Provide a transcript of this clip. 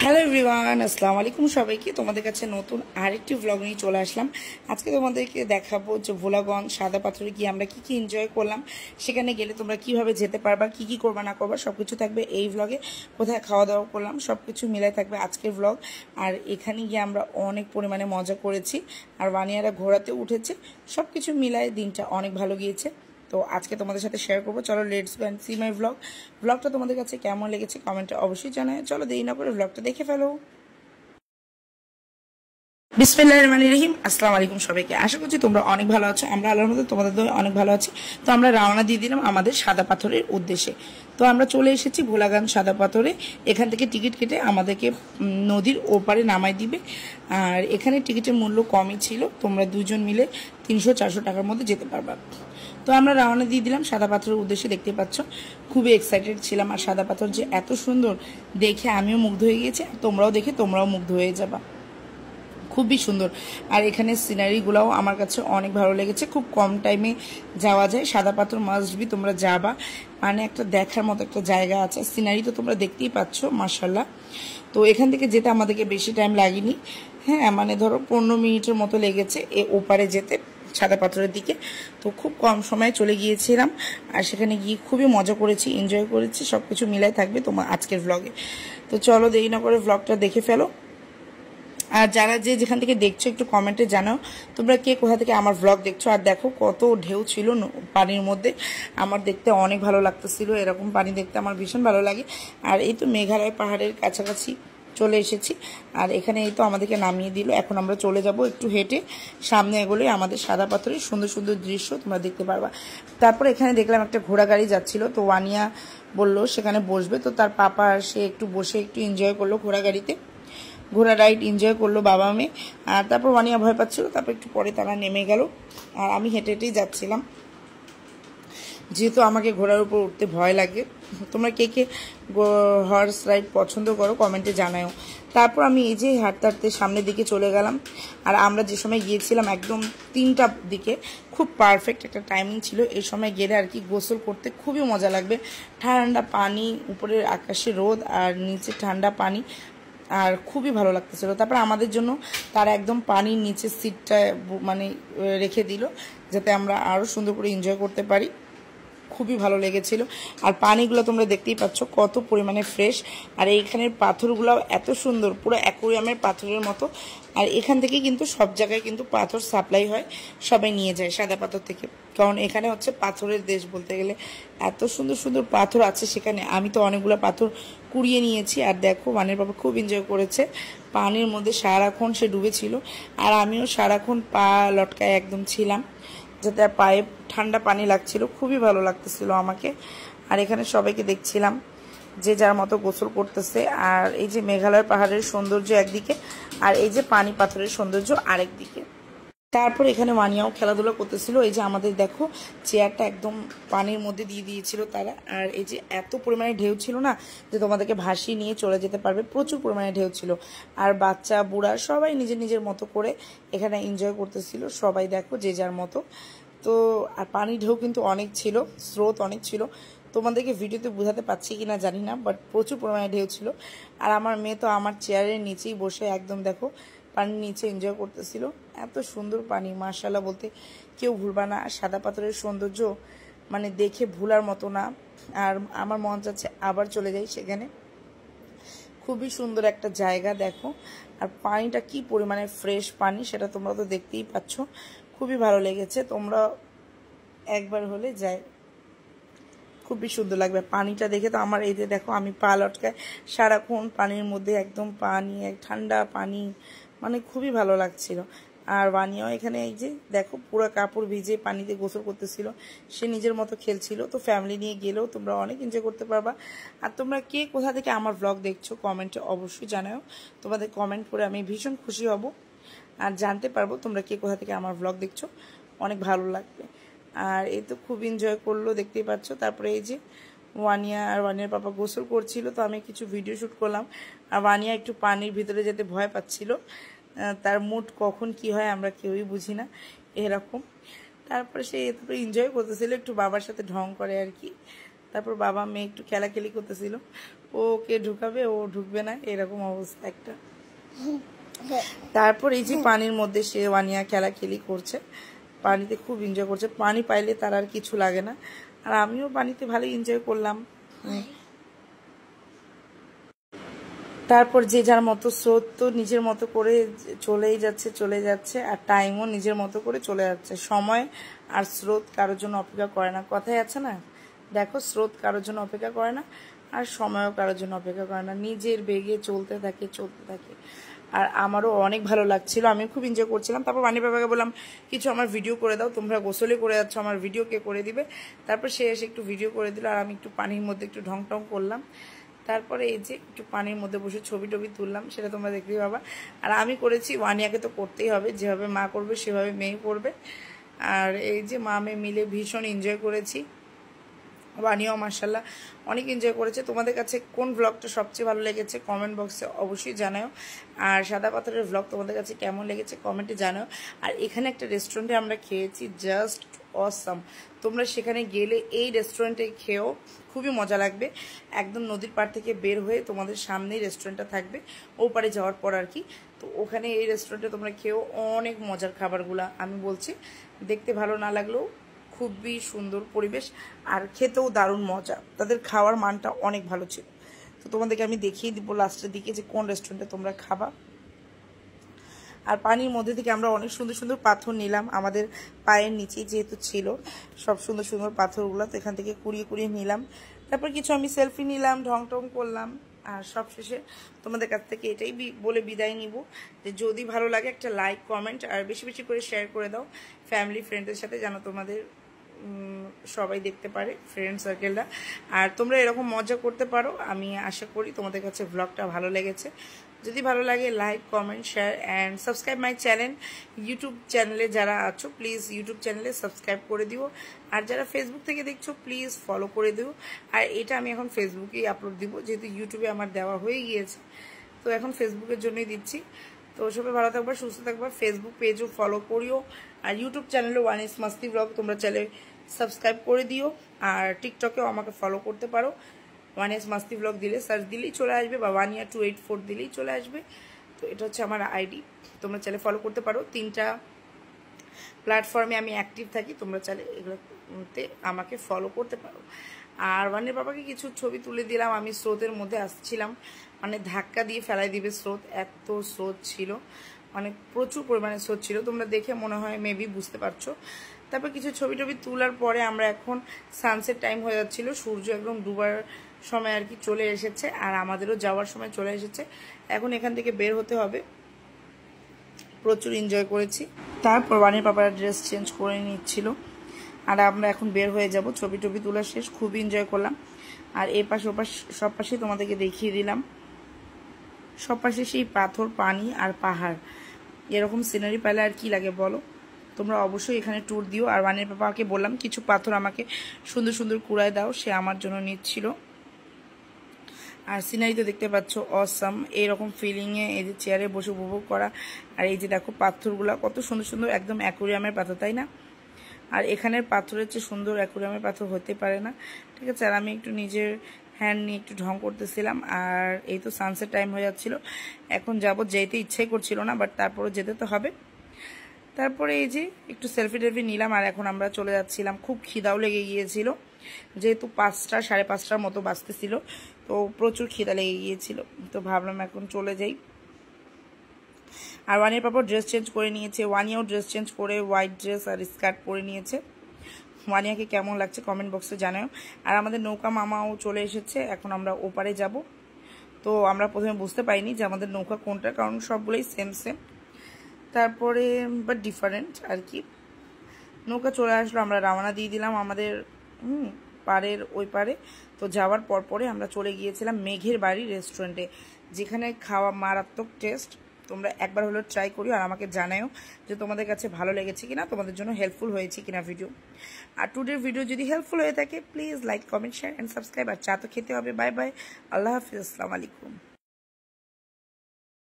Hello everyone, আসসালামু আলাইকুম সবাইকে। তোমাদের কাছে নতুন আরেকটি ভ্লগ নিয়ে চলে আসলাম। আজকে তোমাদেরকে দেখাবো যে ভোলাগঞ্জ সাদা পাথরে গিয়ে আমরা কি এনজয় করলাম, সেখানে গেলে তোমরা কিভাবে যেতে পারবা, কি করবা না করবা সবকিছু থাকবে এই ভ্লগে। কোথায় খাওয়া দাওয়া করলাম সবকিছু মিলাই থাকবে আজকের ভ্লগ। আর এখানে গিয়ে আমরা অনেক পরিমাণে মজা করেছি, আর বানিয়ারা ঘোরাতে উঠেছে, সবকিছু মিলাই দিনটা অনেক ভালো গিয়েছে। তো আজকে তোমাদের সাথে শেয়ার করবো। চলো লেটস গো এন্ড সি মাই ভ্লগটা তোমাদের কাছে কেমন লেগেছে কমেন্টে অবশ্যই জানায়। চলো দেরি না করে ভ্লগটা দেখে ফেলো। বিসমিল্লাহির রহমানির রহিম। আসসালামু আলাইকুম সবাইকে। আশা করছি তোমরা অনেক ভালো আছো। আমরা আল্লাহর মধ্যে তোমাদের দোয়ায় অনেক ভালো আছি। তো আমরা রওনা দিয়ে দিলাম আমাদের সাদা পাথরের উদ্দেশ্যে। তো আমরা চলে এসেছি ভোলাগঞ্জ সাদা পাথরে। এখান থেকে টিকিট কেটে আমাদেরকে নদীর ওপারে নামাই দিবে। আর এখানে টিকিটের মূল্য কমই ছিল, তোমরা দুজন মিলে 300-400 টাকার মধ্যে যেতে পারবা। তো আমরা রওনা দিয়ে দিলাম সাদা পাথরের উদ্দেশ্যে। দেখতে পাচ্ছ খুবই এক্সাইটেড ছিলাম। আর সাদা পাথর যে এত সুন্দর দেখে আমিও মুগ্ধ হয়ে গেছি, তোমরাও দেখে তোমরাও মুগ্ধ হয়ে যাবা, খুবই সুন্দর। আর এখানে সিনারিগুলোও আমার কাছে অনেক ভালো লেগেছে। খুব কম টাইমে যাওয়া যায়। সাদা পাথর মাস্ট বি তোমরা যাবা, মানে একটা দেখার মতো একটা জায়গা আছে। সিনারি তো তোমরা দেখতেই পাচ্ছ মাশাল্লাহ। তো এখান থেকে যেতে আমাদেরকে বেশি টাইম লাগেনি, হ্যাঁ মানে ধরো 15 মিনিটের মতো লেগেছে ওপারে যেতে সাদা পাথরের দিকে। তো খুব কম সময়ে চলে গিয়েছিলাম, আর সেখানে গিয়ে খুবই মজা করেছি, এনজয় করেছি। সবকিছু মিলাই থাকবে তোমার আজকের ভ্লগে। তো চলো দেরি না করে ভ্লগটা দেখে ফেলো। আর যারা যেখান থেকে দেখছো একটু কমেন্টে জানাও তোমরা কে কোথা থেকে আমার ভ্লগ দেখছো। আর দেখো কত ঢেউ ছিল পানির মধ্যে, আমার দেখতে অনেক ভালো লাগতেছিল। এরকম পানি দেখতে আমার ভীষণ ভালো লাগে। আর এই তো মেঘালয় পাহাড়ের কাছাকাছি চলে এসেছি। আর এখানে এই তো আমাদেরকে নামিয়ে দিল। এখন আমরা চলে যাব একটু হেঁটে, সামনে এগোলে আমাদের সাদা পাথরের সুন্দর সুন্দর দৃশ্য তোমরা দেখতে পারবা। তারপর এখানে দেখলাম একটা ঘোড়া গাড়ি যাচ্ছিল, তো ওয়ানিয়া বললো সেখানে বসবে। তো তার পাপা সে একটু বসে একটু এনজয় করলো ঘোড়া গাড়িতে, ঘোড়া রাইড এনজয় করলো বাবা মেয়ে। আর তারপর ওয়ানিয়া ভয় পাচ্ছিল, তারপর একটু পরে তারা নেমে গেল। আর আমি হেঁটে হেঁটেই যাচ্ছিলাম, যেহেতু আমাকে ঘোড়ার উপর উঠতে ভয় লাগে। তোমরা কে কে হর্স রাইড পছন্দ করো কমেন্টে জানাও। তারপর আমি এই যে হাঁটতে হাঁটতে সামনের দিকে চলে গেলাম। আর আমরা যে সময় গিয়েছিলাম একদম 3টার দিকে, খুব পারফেক্ট একটা টাইমিং ছিল। এই সময় গেলে আর কি গোসল করতে খুবই মজা লাগবে। ঠান্ডা পানি, উপরের আকাশে রোদ আর নিচে ঠান্ডা পানি, আর খুবই ভালো লাগতেছিল। তারপর আমাদের জন্য তারা একদম পানির নিচে সিটটা মানে রেখে দিল, যাতে আমরা আরও সুন্দর করে এনজয় করতে পারি। খুবই ভালো লেগেছিল। আর পানিগুলো তোমরা দেখতেই পাচ্ছ কত পরিমাণে ফ্রেশ। আর এইখানের পাথরগুলোও এত সুন্দর, পুরো অ্যাকোয়ারিয়ামের পাথরের মতো। আর এখান থেকে কিন্তু সব জায়গায় কিন্তু পাথর সাপ্লাই হয়, সবাই নিয়ে যায় সাদা পাথর থেকে, কারণ এখানে হচ্ছে পাথরের দেশ বলতে গেলে। এত সুন্দর সুন্দর পাথর আছে সেখানে। আমি তো অনেকগুলো পাথর কুড়িয়ে নিয়েছি। আর দেখো মানের বাবা খুব এনজয় করেছে, পানির মধ্যে সারাক্ষণ সে ডুবেছিল। আর আমিও সারাক্ষণ পা লটকায় একদম ছিলাম, যাতে পায়ে ঠান্ডা পানি লাগছিল, খুবই ভালো লাগতেছিল আমাকে। আর এখানে সবাইকে দেখছিলাম যে যার মতো গোসল করতেছে। আর এই যে মেঘালয় পাহাড়ের সৌন্দর্য একদিকে, আর এই যে পানি পাথরের সৌন্দর্য আরেক দিকে। তারপর এখানে মানিয়াও খেলাধুলা করতেছিল। এই যে আমাদের দেখো চেয়ারটা একদম পানির মধ্যে দিয়ে দিয়েছিল তারা। আর এই যে এত পরিমাণে ঢেউ ছিল না যে তোমাদেরকে ভাসিয়ে নিয়ে চলে যেতে পারবে, প্রচুর পরিমাণে ঢেউ ছিল। আর বাচ্চা বুড়া সবাই নিজের নিজের মতো করে এখানে এনজয় করতেছিল, সবাই দেখো যে যার মতো। তো আর পানির ঢেউ কিন্তু অনেক ছিল, স্রোত অনেক ছিল। তোমাদেরকে ভিডিওতে বোঝাতে পারছি কিনা জানি না, বাট প্রচুর পরিমাণে ঢেউ ছিল। আর আমার মেয়ে তো আমার চেয়ারের নিচেই বসে একদম দেখো পানির নিচে এনজয় করতেছিল। এত সুন্দর পানি, মাশাআল্লাহ বলতে কেউ ভুলবা না। সাদা পাথরের সৌন্দর্য মানে দেখে ভুলার মতো না। আর আমার মন চাচ্ছে আবার চলে যাই সেখানে। খুবই সুন্দর একটা জায়গা দেখো। আর পানিটা কি পরিমাণে ফ্রেশ পানি সেটা তোমরা তো দেখতেই পাচ্ছ, খুবই ভালো লেগেছে। তোমরা একবার হলে যাই, খুবই সুন্দর লাগবে পানিটা দেখে। তো আমার এই যে দেখো আমি পা লটকায় সারাক্ষণ পানির মধ্যে, একদম পানি ঠান্ডা পানি, মানে খুবই ভালো লাগছিল। আর বানিয়াও এখানে এই যে দেখো পুরো কাপড় ভিজে পানিতে গোসল করতেছিল, সে নিজের মতো খেলছিল। তো ফ্যামিলি নিয়ে গেলেও তোমরা অনেক এনজয় করতে পারবা। আর তোমরা কে কোথা থেকে আমার ব্লগ দেখছো কমেন্টে অবশ্যই জানাও। তোমাদের কমেন্ট করে আমি ভীষণ খুশি হব, আর জানতে পারবো তোমরা কে কোথা থেকে আমার ব্লগ দেখছো, অনেক ভালো লাগবে। আর এই তো খুব এনজয় করলো, দেখতেই পাচ্ছ। তারপরে এই যে ওয়ানিয়া আর ওয়ানিয়ার পাপা গোসল করছিল, তো আমি কিছু ভিডিও শ্যুট করলাম। আর ওয়ানিয়া একটু পানির ভিতরে যেতে ভয় পাচ্ছিল, তার মুড কখন কি হয় আমরা কেউই বুঝি না এরকম। তারপরে সে এতটা এনজয় করতেছিল, একটু বাবার সাথে ঢং করে আর কি। তারপর বাবা মেয়ে একটু খেলাখেলি করতেছিল, ওকে ঢুকাবে ও ঢুকবে না, এরকম অবস্থা একটা। তারপর এই যে পানির মধ্যে সে ওয়ানিয়া খেলাখেলি করছে, পানিতে খুব এনজয় করছে, পানি পাইলে তার আর কিছু লাগে না, আর আমিও পানিতে ভালো এনজয় করলাম। তারপর যে যার মতো স্রোত তো নিজের মতো করে চলে যাচ্ছে, আর টাইমও নিজের মতো করে চলে যাচ্ছে। সময় আর স্রোত কারোর জন্য অপেক্ষা করে না, কথাই আছে না, দেখো স্রোত কারোর জন্য অপেক্ষা করে না আর সময়ও কারোর জন্য অপেক্ষা করে না, নিজের বেগে চলতে থাকে। আর আমারও অনেক ভালো লাগছিল, আমি খুব এনজয় করছিলাম। তারপর বানি বাবাকে বললাম কিছু আমার ভিডিও করে দাও, তোমরা গোসলে করে যাচ্ছ, আমার ভিডিও কে করে দিবে। তারপর সে এসে একটু ভিডিও করে দিল, আর আমি একটু পানির মধ্যে একটু ঢং টং করলাম। তারপরে এই যে একটু পানির মধ্যে বসে ছবি টবি তুললাম, সেটা তোমরা দেখতেই পাবা। আর আমি করেছি, ওয়ানিয়াকে তো করতেই হবে, যেভাবে মা করবে সেভাবে মেয়ে করবে। আর এই যে মা মেয়ে মিলে ভীষণ এনজয় করেছি, ওয়ানিয়াও মাশাআল্লাহ অনেক এনজয় করেছে। তোমাদের কাছে কোন ব্লগটা সবচেয়ে ভালো লেগেছে কমেন্ট বক্সে অবশ্যই জানাও, আর সাদা পাথরের ব্লগ তোমাদের কাছে কেমন লেগেছে কমেন্টে জানাও। আর এখানে একটা রেস্টুরেন্টে আমরা খেয়েছি, জাস্ট অসাম। তোমরা সেখানে গেলে এই রেস্টুরেন্টে খেয়েও খুবই মজা লাগবে, একদম নদীর পাড় থেকে বের হয়ে তোমাদের সামনেই রেস্টুরেন্টটা থাকবে, ও পারে যাওয়ার পর আর কি। তো ওখানে এই রেস্টুরেন্টে তোমরা খেয়েও অনেক মজার খাবারগুলা, আমি বলছি দেখতে ভালো না লাগলেও খুবই সুন্দর পরিবেশ, আর খেতেও দারুণ মজা, তাদের খাওয়ার মানটা অনেক ভালো ছিল। তো তোমাদেরকে আমি দেখিয়ে দিব লাস্টের দিকে যে কোন রেস্টুরেন্টে তোমরা খাবা। আর পানির মধ্যে থেকে আমরা অনেক সুন্দর সুন্দর পাথর নিলাম, আমাদের পায়ের নিচে যেহেতু ছিল সব সুন্দর সুন্দর পাথরগুলো, তো এখান থেকে কুড়িয়ে নিলাম। তারপর কিছু আমি সেলফি নিলাম, ঢং টং করলাম। আর সব শেষে তোমাদের কাছ থেকে এটাই বলে বিদায় নিব যে যদি ভালো লাগে একটা লাইক কমেন্ট আর বেশি বেশি করে শেয়ার করে দাও ফ্যামিলি ফ্রেন্ডদের সাথে, যেন তোমাদের সবাই দেখতে পারে, ফ্রেন্ড সার্কেলরা। আর তোমরা এরকম মজা করতে পারো, আমি আশা করি তোমাদের কাছে ব্লগটা ভালো লেগেছে। যদি ভালো লাগে like comment share and subscribe my channel. YouTube চ্যানেলে যারা আছো প্লিজ ইউটিউব চ্যানেলে সাবস্ক্রাইব করে দিও, আর যারা ফেসবুক থেকে দেখছো প্লিজ ফলো করে দিও। আর এটা আমি এখন ফেসবুকেই আপলোড দিব, যেহেতু ইউটিউবে আমার দেওয়া হয়ে গিয়েছে, তো এখন ফেসবুকের জন্যই দিচ্ছি। তো সবাই ভালো থাকবা, সুস্থ থাকবা, ফেসবুক পেজও ফলো করিও, আর ইউটিউব চ্যানেলে ওয়ানিস মাস্তি ব্লগ তোমরা চাইলে সাবস্ক্রাইব করে দিও। আর টিকটকেও আমাকে ফলো করতে পারো, ওয়ানিস মাস্তি ব্লগ দিলে সার্চ দিলেই চলে আসবে, বা ওয়ানিয়া284 দিলেই চলে আসবে। তো এটা হচ্ছে আমার আইডি, তোমরা চাইলে ফলো করতে পারো। 3টা প্ল্যাটফর্মে আমি অ্যাক্টিভ থাকি, তোমরা চাইলে এগুলোতে আমাকে ফলো করতে পারো। আর ওয়ানির বাবাকে কিছু ছবি তুলে দিলাম, আমি স্রোতের মধ্যে আসছিলাম, মানে ধাক্কা দিয়ে ফেলাই দিবে স্রোত, এত স্রোত ছিল, মানে প্রচুর পরিমাণে স্রোত ছিল, তোমরা দেখে মনে হয় মেবি বুঝতে পারছো। তারপর কিছু ছবি টবি তোলার পরে আমরা এখন সানসেট টাইম হয়ে যাচ্ছিল, সূর্য একদম ডুবার সময় আর কি চলে এসেছে, আর আমাদেরও যাওয়ার সময় চলে এসেছে। এখন এখান থেকে বের হতে হবে, প্রচুর এনজয় করেছি। তারপর ওয়ানির বাবার ড্রেস চেঞ্জ করে নিচ্ছিল, আর আমরা এখন বের হয়ে যাব। ছবি টবি তোলা শেষ, খুবই এনজয় করলাম। আর এই পাশে ওপাশ সব পাশেই তোমাদেরকে দেখিয়ে দিলাম, সব পাশে সেই পাথর, পানি আর পাহাড়, এরকম সিনারি পেলে আর কি লাগে বলো। তোমরা অবশ্যই এখানে ট্যুর দিও। আর ওয়ানির বাবাকে বললাম কিছু পাথর আমাকে সুন্দর সুন্দর কুড়ায় দাও, সে আমার জন্য নিচ্ছিল। আর সিনারি তো দেখতে পাচ্ছ অসাম, এইরকম ফিলিংয়ে এই যে চেয়ারে বসে উপভোগ করা। আর এই যে দেখো পাথরগুলো কত সুন্দর সুন্দর, একদম অ্যাকোরিয়ামের পাথর, তাই না? আর এখানের পাথরের চেয়ে সুন্দর অ্যাকোরিয়ামের পাথর হতে পারে না, ঠিক আছে। আর আমি একটু নিজের হ্যান্ড নিয়ে একটু ঢং করতেছিলাম। আর এই তো সানসেট টাইম হয়ে যাচ্ছিল, এখন যাব, যেতে ইচ্ছাই করছিল না, বাট তারপরে যেতে তো হবে। তারপরে এই যে একটু সেলফি টেলফি নিলাম, আর এখন আমরা চলে যাচ্ছিলাম। খুব খিদাও লেগে গিয়েছিল, যেহেতু 5টা 5:30টার মতো বাজতেছিল, তো প্রচুর খিদা লেগে গিয়েছিল, তো ভাবলাম এখন চলে যাই। আর ওয়ানির পাপা ড্রেস চেঞ্জ করে নিয়েছে, ওয়ানিয়াও ড্রেস চেঞ্জ করে হোয়াইট ড্রেস আর স্কার্ট পরে নিয়েছে। ওয়ানিয়াকে কেমন লাগছে কমেন্ট বক্সে জানাও। আর আমাদের নৌকা মামাও চলে এসেছে, এখন আমরা ওপারে যাব। তো আমরা প্রথমে বুঝতে পারিনি যে আমাদের নৌকা কোনটা, কারণ সবগুলোই সেম সেম, তারপরে বাট ডিফারেন্ট আর কি। নৌকা চলে আসলো, আমরা রওনা দিয়ে দিলাম আমাদের পাড়ের ওই পারে। তো যাওয়ার পরে আমরা চলে গিয়েছিলাম মেঘের বাড়ি রেস্টুরেন্টে, যেখানে খাওয়া মারাত্মক টেস্ট। তোমরা একবার হলো ট্রাই করিও, আর আমাকে জানাও যে তোমাদের কাছে ভালো লেগেছে কিনা, তোমাদের জন্য হেল্পফুল হয়েছে কিনা ভিডিও। আর টুডের ভিডিও যদি হেল্পফুল হয়ে থাকে please like comment share and subscribe. আর চা তো খেতে হবে। বাই বাই, আল্লাহ হাফিজ, আসসালামু আলাইকুম।